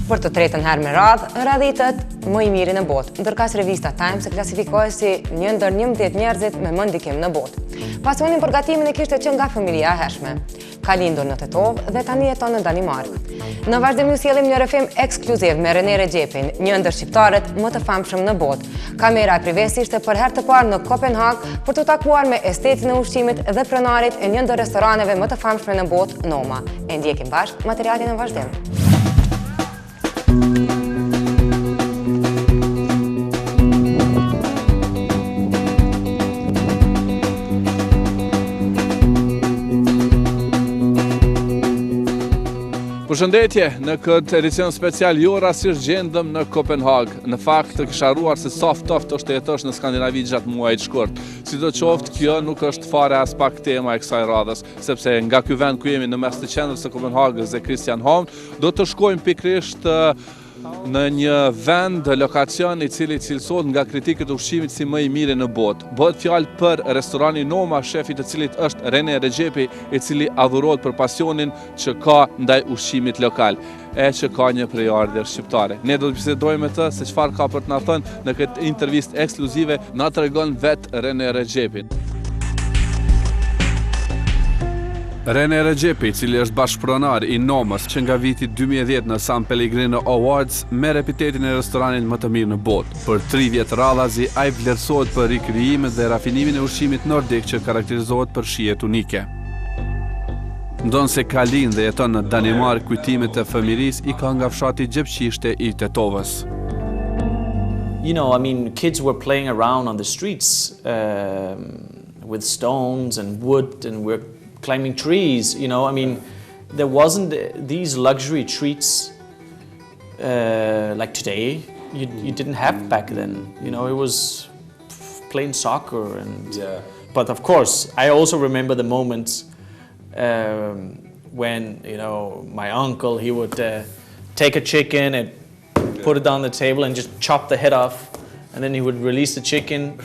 Për të tretën herë me radhë, radhitet më i miri në botë, ndërkaq revista Times e klasifikohet si një ndër 11 njerëzit me më ndikim në botë. Pasioni për gatimin e kishte qenë nga familja e hershme. Ka lindur në Tetovë dhe tani jeton në Danimark. Në vazhdim ju sjellim një rrëfim ekskluziv me Rene Redzepin, një ndër shqiptarët më të famshëm në botë. Kamera e Prive ishte për herë të parë në Kopenhag për të takuar me estetin e ushqimit dhe pronarit e një ndër restoraneve më të famshme në botë, Noma. E ndjekim bashkë materialin në vazhdim. Përshëndetje, në këtë edicion special jo rastisht gjendëm në Kopenhag. Në fakt të kisha harruar se sa ftoftë është të jetosh në Skandinavi gjatë muajit shkurt. Sidoqoftë, kjo nuk është fare as pak tema e kësaj radhës, sepse nga ky vend ku jemi në mes të qendrës së Kopenhagës dhe Christianshavn, do të shkojmë pikërisht në një vend, lokacion i cili cilësohet nga kritikët e ushqimit si më i miri në botë. Bëhet fjalë për restoranin Noma, shefi të cilit është Rene Redzepi, i cili adhurohet për pasionin që ka ndaj ushqimit lokal, e që ka një prejardhje shqiptare. Ne do të bisedojmë me të se çfarë ka për të na thënë në këtë intervistë ekskluzive, na tregon vetë Rene Redzepi. Rene Redzepi, cili është bashkëpronar i Nomës që nga viti 2010 në San Pellegrino Awards, merr epitetin e restoranit më të mirë në botë. Për 3 vjet radhazi, ai vlerësohet për rikrijimin dhe rafinimin e ushqimit nordik që karakterizohet për shijet unike. Ndonse ka lind dhe jeton në Danimark, kujtimet e fëmirisë i ka nga fshati Gjepqishte i Tetovës. You know, I mean, kids were playing around on the streets with stones and wood, and we're climbing trees, you know. I mean, there wasn't these luxury treats like today. You didn't have back then. You know, it was playing soccer and. Yeah. But of course, I also remember the moments when, you know, my uncle, he would take a chicken and put it on the table and just chop the head off, and then he would release the chicken.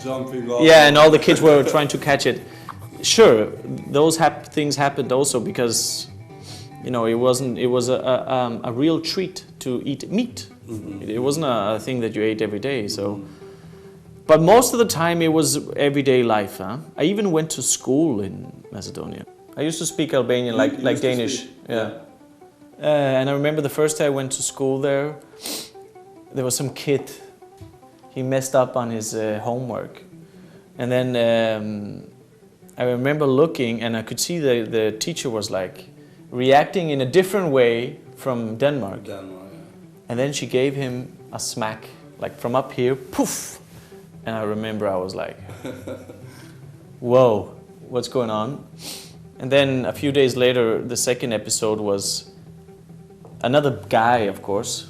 Jumping off. Yeah, and all the kids were trying to catch it. Sure, those things happened also because, you know, it was a real treat to eat meat. Mm-hmm. It wasn't a thing that you ate every day. So, but most of the time it was everyday life. Huh? I even went to school in Macedonia. I used to speak Albanian like Danish. Yeah. And I remember the first day I went to school there was some kid. He messed up on his homework, and then. I remember looking and I could see the teacher was like reacting in a different way from Denmark. Yeah. And then she gave him a smack, like from up here, poof! And I remember I was like, whoa, what's going on? And then a few days later, the second episode was another guy, of course,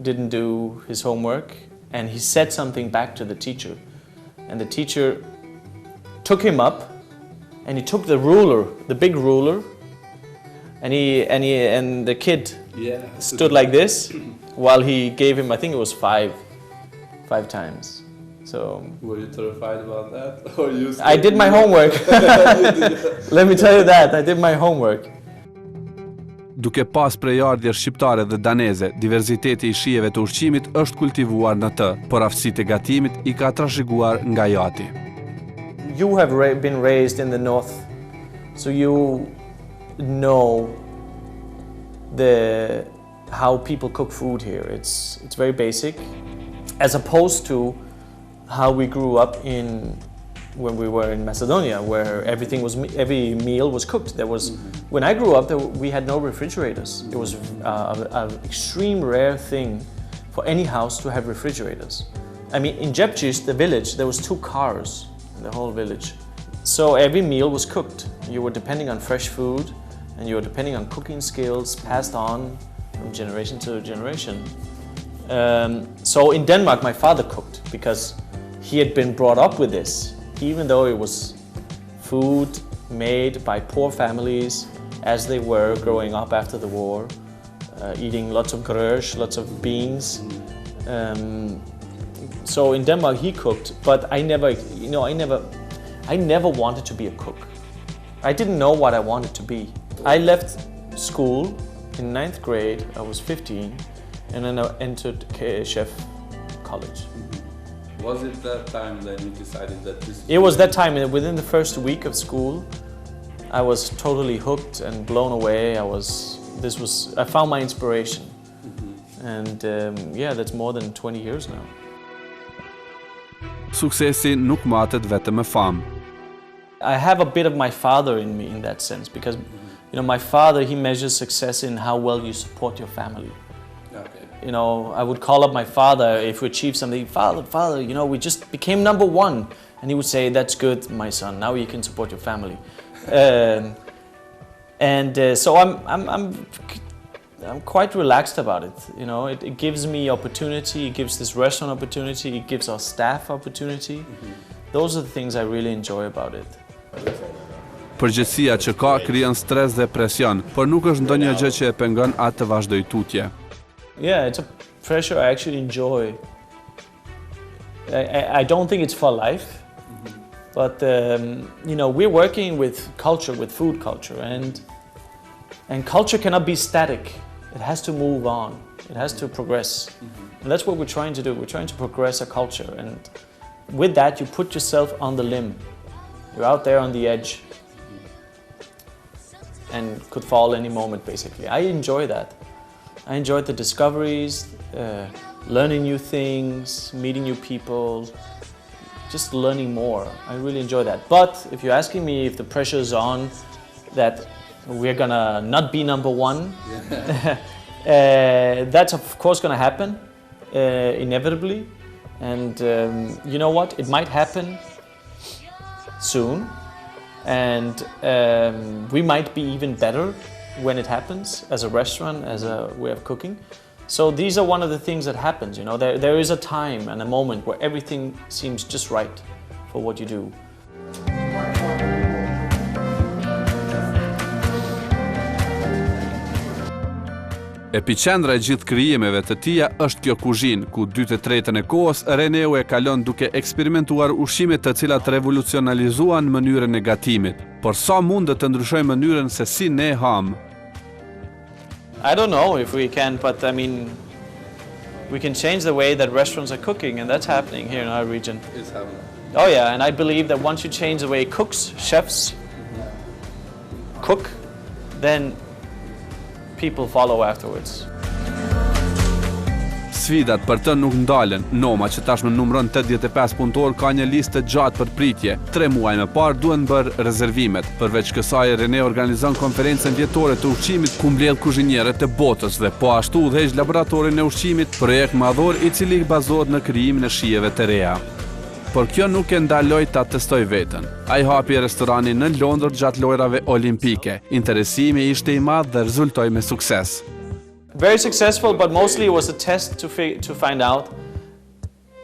didn't do his homework, and he said something back to the teacher. And the teacher took him up, and he took the ruler, the big ruler, and the kid stood like this while he gave him, I think it was five times. So were you terrified about that? Or you I did my homework. Let me tell you that, I did my homework. Duke pas prejardhje shqiptare dhe daneze, diversiteti i shijeve të ushqimit është kultivuar në të, por aftësitë e gatimit i ka trashëguar nga jati. You have been raised in the north, so you know how people cook food here. It's very basic, as opposed to how we grew up when we were in Macedonia, where every meal was cooked. When I grew up, we had no refrigerators. It was an extreme rare thing for any house to have refrigerators. I mean, in Gjepqisht, the village, there was 2 cars. The whole village. So every meal was cooked. You were depending on fresh food, and you were depending on cooking skills passed on from generation to generation. So in Denmark, my father cooked because he had been brought up with this, even though it was food made by poor families as they were growing up after the war, eating lots of grøs, lots of beans. So in Denmark he cooked, but I never wanted to be a cook. I didn't know what I wanted to be. I left school In 9th grade, I was 15, and then I entered chef college. Was it that time that you decided that this? It was that time, within the first week of school, I was totally hooked and blown away. I found my inspiration. And yeah, that's more than 20 years now. Suksesi nuk matet vetëm me famë. I have a bit of my father in me in that sense, because my father, he measures success in how well you support your family. Okay. I would call up my father if we achieved something. Father, we just became #1. And he would say, that's good, my son, now you can support your family. So I'm quite relaxed about it. It gives me opportunity, it gives this restaurant opportunity, it gives our staff opportunity. Those are the things I really enjoy about it. Përgjegjësia që ka krijon stres dhe presion, por nuk është ndonjë gjë që e pengon atë të vazhdoj tutje. Yeah, it's a pressure I actually enjoy. I don't think it's for life, but we're working with culture, with food culture, and culture cannot be static. It has to move on. It has to progress. And that's what we're trying to do. We're trying to progress a culture, and with that you put yourself on the limb. You're out there on the edge and could fall any moment, basically. I enjoy that. I enjoy the discoveries, learning new things, meeting new people, just learning more. I really enjoy that. But if you're asking me if the pressure is on that we're gonna not be #1, that's of course gonna happen, inevitably. And you know what? It might happen soon, and we might be even better when it happens as a restaurant, as a way of cooking. So these are one of the things that happens. There is a time and a moment where everything seems just right for what you do. Epicendra e gjithë krijimeve të tija është kjo kuzhinë, ku 2/3 e kohës Reneu e kalon duke eksperimentuar ushqime të cilat revolucionalizuan mënyrën e gatimit, por sa mund të ndryshojë mënyrën se si ne ham. I don't know if we can, but I mean, we can change the way that restaurants are cooking, and that's happening here in our region. It's happening. Oh yeah, and I believe that once you change the way cooks, chefs cook, then people follow afterwards. Sfidat për të nuk ndalen. Noma, që tashmë numëron 85 punëtor, ka një listë të gjatë për pritje. 3 muaj më parë duhen bërë rezervimet. Përveç kësaj, Rene organizon konferencën vjetore të ushqimit ku mbledh kuzhinierët e botës dhe po ashtu udhëheq laboratorin e ushqimit, projekt madhor I cili bazohet në krijimin e shijeve të reja. Por kjo nuk e ndaloi ta testoj veten. Ai hapi restoranin në Londër gjatë lojrave olimpike. Interesimi ishte I madh dhe rezultoi me sukses. Very successful, but mostly it was a test to find out,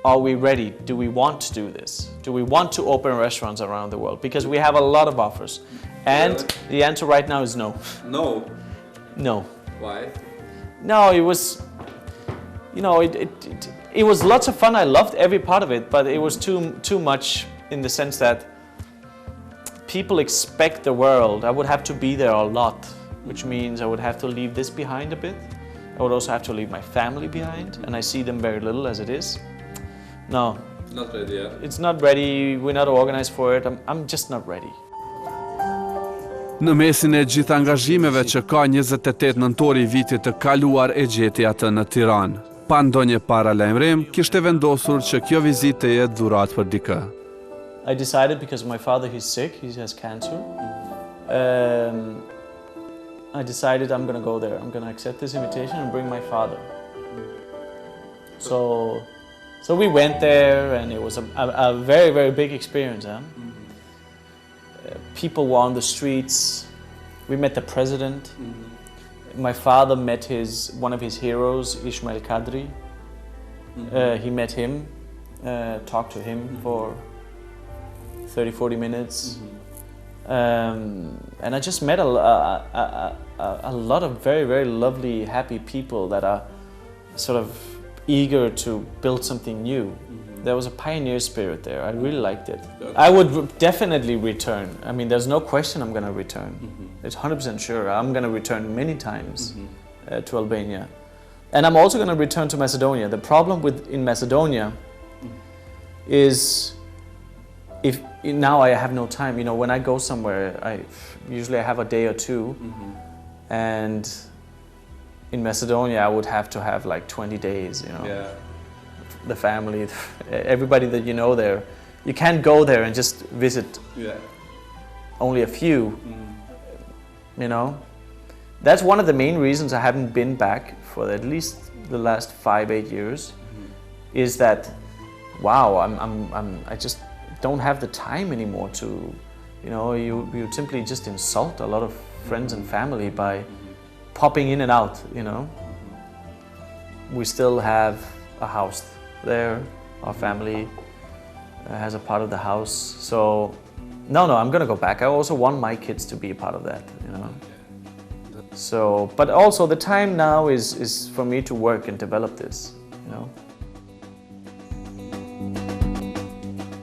are we ready? Do we want to do this? Do we want to open restaurants around the world? Because we have a lot of offers. And the answer right now is no. No. No. Why? No, it was, it was lots of fun. I loved every part of it, but it was too much in the sense that people expect the world. I would have to be there a lot, which means I would have to leave this behind a bit. I would also have to leave my family behind, and I see them very little as it is. No. Not ready yet. It's not ready. We're not organized for it. I'm just not ready. Në mesin e gjithë angazhimeve që ka 28 nëntori I vitit të kaluar e gjeti atë në Tiranë. Pa ndonjë paralajmërim, kishte vendosur që kjo vizitë të jetë dhuratë për dikë. I decided because my father, he's sick, he has cancer. I decided I'm going to go there. I'm going to accept this invitation and bring my father. So we went there, and it was a very, very big experience. Huh? People were on the streets. We met the president. My father met one of his heroes, Ismail Kadri. He met him, talked to him for 30-40 minutes. And I just met a lot of very, very lovely, happy people that are sort of eager to build something new. There was a pioneer spirit there. I really liked it. I would definitely return. I mean, there's no question I'm going to return. It's 100% sure. I'm going to return many times. to Albania. And I'm also going to return to Macedonia. The problem in Macedonia is if now I have no time. You know, when I go somewhere, usually I have a day or two, and in Macedonia I would have to have like 20 days. You know, Yeah. the family, everybody that you know there. You can't go there and just visit Yeah. only a few. You know, that's one of the main reasons I haven't been back for at least the last 5-8 years. Is that, wow, I just don't have the time anymore to, you know, you simply just insult a lot of friends and family by popping in and out. You know, we still have a house there. Our family has a part of the house. So, no, I'm gonna go back. I also want my kids to be a part of that, you know. So, but also the time now is for me to work and develop this, you know.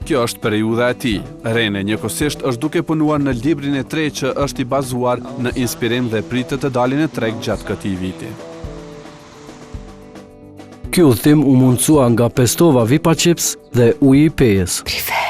Kjo është periudha e tij. Rene njëkohësisht është duke punuar në librin e tretë që është I bazuar në inspirim dhe pritet të dalin në treg gjatë këtij viti. Ky udhtim u mundsua nga Pestova Vipa Chips dhe uji I pejës. Prive.